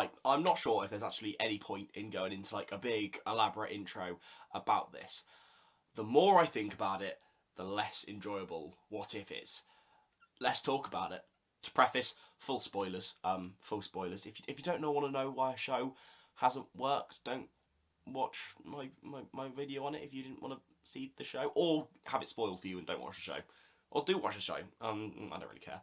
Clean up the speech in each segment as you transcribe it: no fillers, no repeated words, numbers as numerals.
Right, I'm not sure if there's actually any point in going into like a big elaborate intro about this. The more I think about it, the less enjoyable What If is. Let's talk about it. To preface, full spoilers. If you don't want to know why a show hasn't worked, don't watch my video on it if you didn't want to see the show, or have it spoiled for you and don't watch the show. Or do watch the show. I don't really care.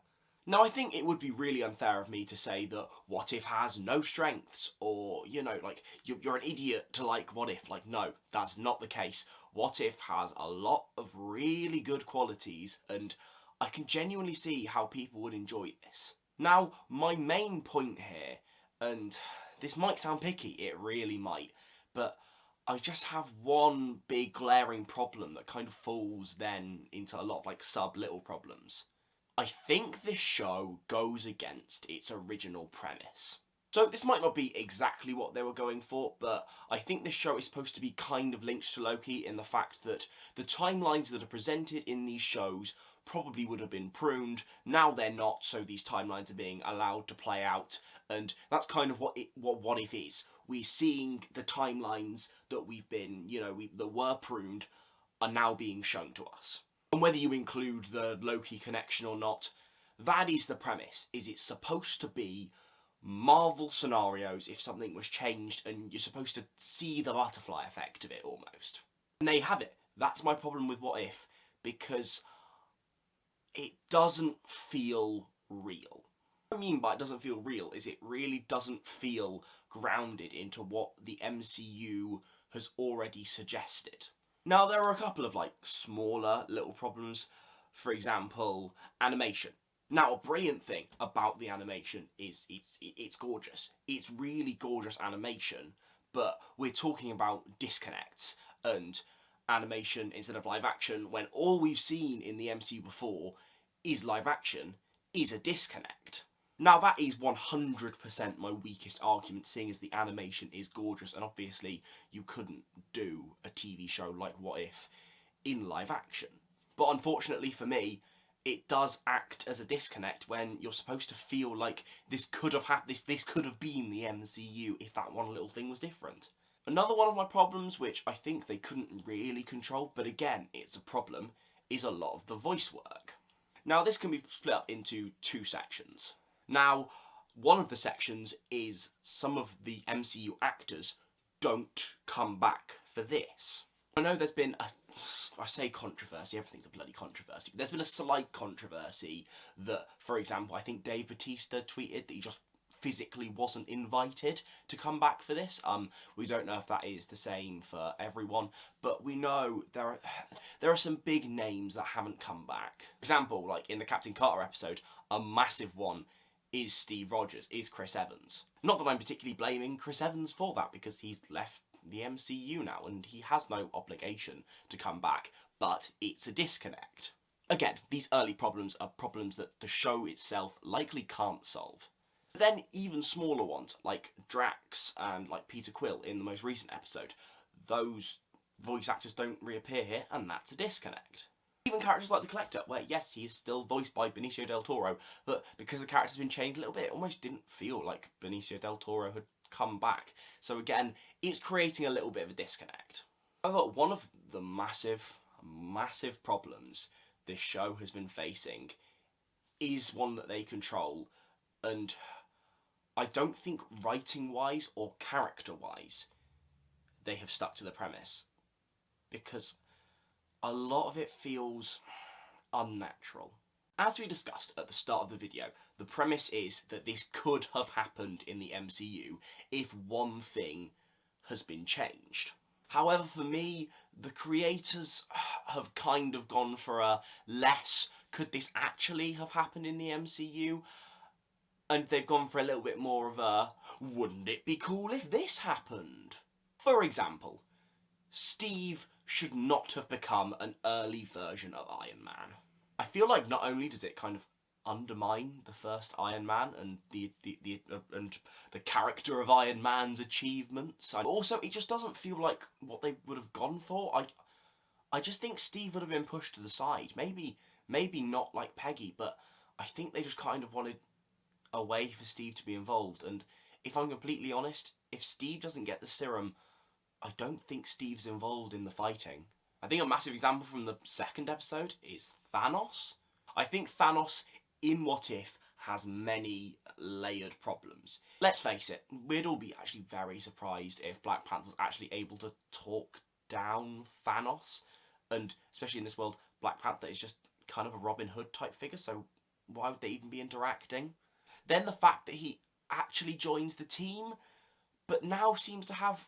Now, I think it would be really unfair of me to say that What If has no strengths, or, you know, like, you're an idiot to like What If. Like, no, that's not the case. What If has a lot of really good qualities, and I can genuinely see how people would enjoy this. Now, my main point here, and this might sound picky, it really might, but I just have one big glaring problem that kind of falls then into a lot of like sub-little problems. I think this show goes against its original premise. So this might not be exactly what they were going for, but I think this show is supposed to be kind of linked to Loki in the fact that the timelines that are presented in these shows probably would have been pruned. Now they're not, so these timelines are being allowed to play out, and that's kind of what If is. We're seeing the timelines that we've been, that were pruned are now being shown to us. And whether you include the Loki connection or not, that is the premise. Is it's supposed to be Marvel scenarios if something was changed, and you're supposed to see the butterfly effect of it almost. And there you have it. That's my problem with What If, because it doesn't feel real. What I mean by it doesn't feel real is it really doesn't feel grounded into what the MCU has already suggested. Now, there are a couple of like smaller little problems. For example, animation. Now, a brilliant thing about the animation is it's gorgeous. It's really gorgeous animation, but we're talking about disconnects and animation instead of live action, when all we've seen in the MCU before is live action, is a disconnect. Now, that is 100% my weakest argument, seeing as the animation is gorgeous, and obviously you couldn't do a TV show like What If in live action. But unfortunately for me, it does act as a disconnect when you're supposed to feel like this could have this could have been the MCU if that one little thing was different. Another one of my problems, which I think they couldn't really control, but again, it's a problem, is a lot of the voice work. Now, this can be split up into two sections. Now, one of the sections is some of the MCU actors don't come back for this. I know there's been I say controversy, everything's a bloody controversy, but there's been a slight controversy that, for example, I think Dave Bautista tweeted that he just physically wasn't invited to come back for this. We don't know if that is the same for everyone, but we know there are some big names that haven't come back. For example, like in the Captain Carter episode, a massive one is Steve Rogers, is Chris Evans. Not that I'm particularly blaming Chris Evans for that, because he's left the MCU now and he has no obligation to come back, but it's a disconnect. Again, these early problems are problems that the show itself likely can't solve. But then even smaller ones, like Drax and like Peter Quill in the most recent episode, those voice actors don't reappear here, and that's a disconnect. Even characters like the Collector, where yes, he's still voiced by Benicio del Toro, but because the character's been changed a little bit, it almost didn't feel like Benicio del Toro had come back. So again, it's creating a little bit of a disconnect. However, one of the massive problems this show has been facing is one that they control, and I don't think writing-wise or character-wise they have stuck to the premise, because a lot of it feels unnatural. As we discussed at the start of the video, the premise is that this could have happened in the MCU if one thing has been changed. However, for me, the creators have kind of gone for a less, could this actually have happened in the MCU? And they've gone for a little bit more of a, wouldn't it be cool if this happened? For example, Steve should not have become an early version of Iron Man. I feel like not only does it kind of undermine the first Iron Man and the character of Iron Man's achievements, and also it just doesn't feel like what they would have gone for. I just think Steve would have been pushed to the side. Maybe not like Peggy, but I think they just kind of wanted a way for Steve to be involved, and if I'm completely honest, if Steve doesn't get the serum, I don't think Steve's involved in the fighting. I think a massive example from the second episode is Thanos. I think Thanos in What If has many layered problems. Let's face it, we'd all be actually very surprised if Black Panther was actually able to talk down Thanos, and especially in this world, Black Panther is just kind of a Robin Hood type figure, so why would they even be interacting? Then the fact that he actually joins the team, but now seems to have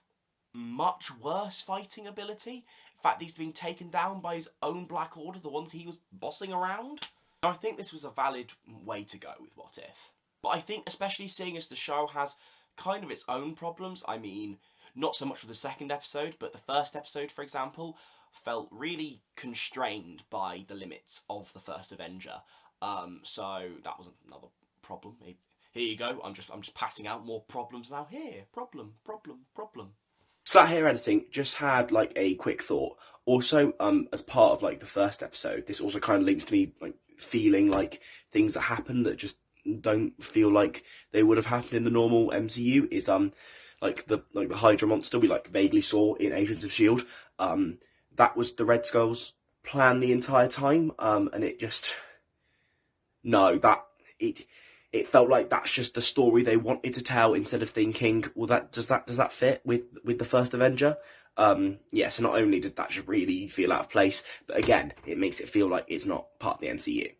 much worse fighting ability. In fact, he's been taken down by his own Black Order, the ones he was bossing around. Now, I think this was a valid way to go with What If. But I think especially seeing as the show has kind of its own problems, I mean, not so much with the second episode, but the first episode, for example, felt really constrained by the limits of the first Avenger. So that was another problem. Here you go. I'm just passing out more problems now. Here, problem. Sat here editing, just had like a quick thought. Also, as part of like the first episode, this also kind of links to me like feeling like things that happen that just don't feel like they would have happened in the normal MCU. Is like the Hydra monster we like vaguely saw in Agents of S.H.I.E.L.D. That was the Red Skull's plan the entire time, and it just it felt like that's just the story they wanted to tell instead of thinking, well, does that fit with the first Avenger? Yeah, so not only did that just really feel out of place, but again, it makes it feel like it's not part of the MCU.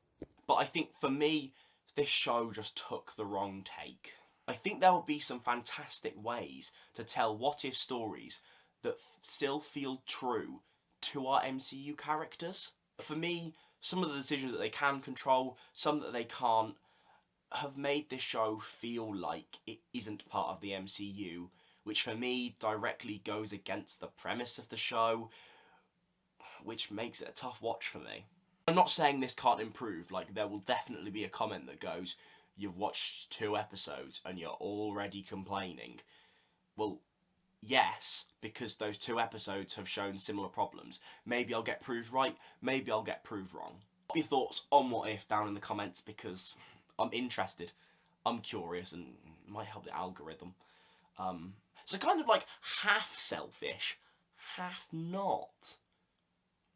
But I think for me, this show just took the wrong take. I think there will be some fantastic ways to tell what if stories that still feel true to our MCU characters. For me, some of the decisions that they can control, some that they can't, have made this show feel like it isn't part of the MCU, which for me directly goes against the premise of the show, which makes it a tough watch for me. I'm not saying this can't improve, like there will definitely be a comment that goes, you've watched 2 episodes and you're already complaining. Well, yes, because those 2 episodes have shown similar problems. Maybe I'll get proved right, maybe I'll get proved wrong. Put your thoughts on What If down in the comments, because I'm interested, I'm curious, and it might help the algorithm. So kind of like half selfish, half not.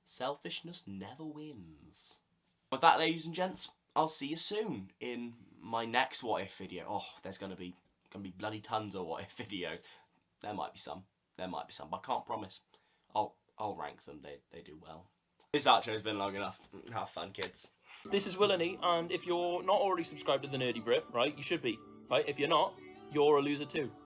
Selfishness never wins. With that, ladies and gents, I'll see you soon in my next What If video. Oh, there's gonna be bloody tons of What If videos. There might be some, but I can't promise. I'll rank them. They do well. This outro has been long enough. Have fun, kids. This is Willany, and if you're not already subscribed to the Nerdy Brit, right, you should be, right? If you're not, you're a loser too.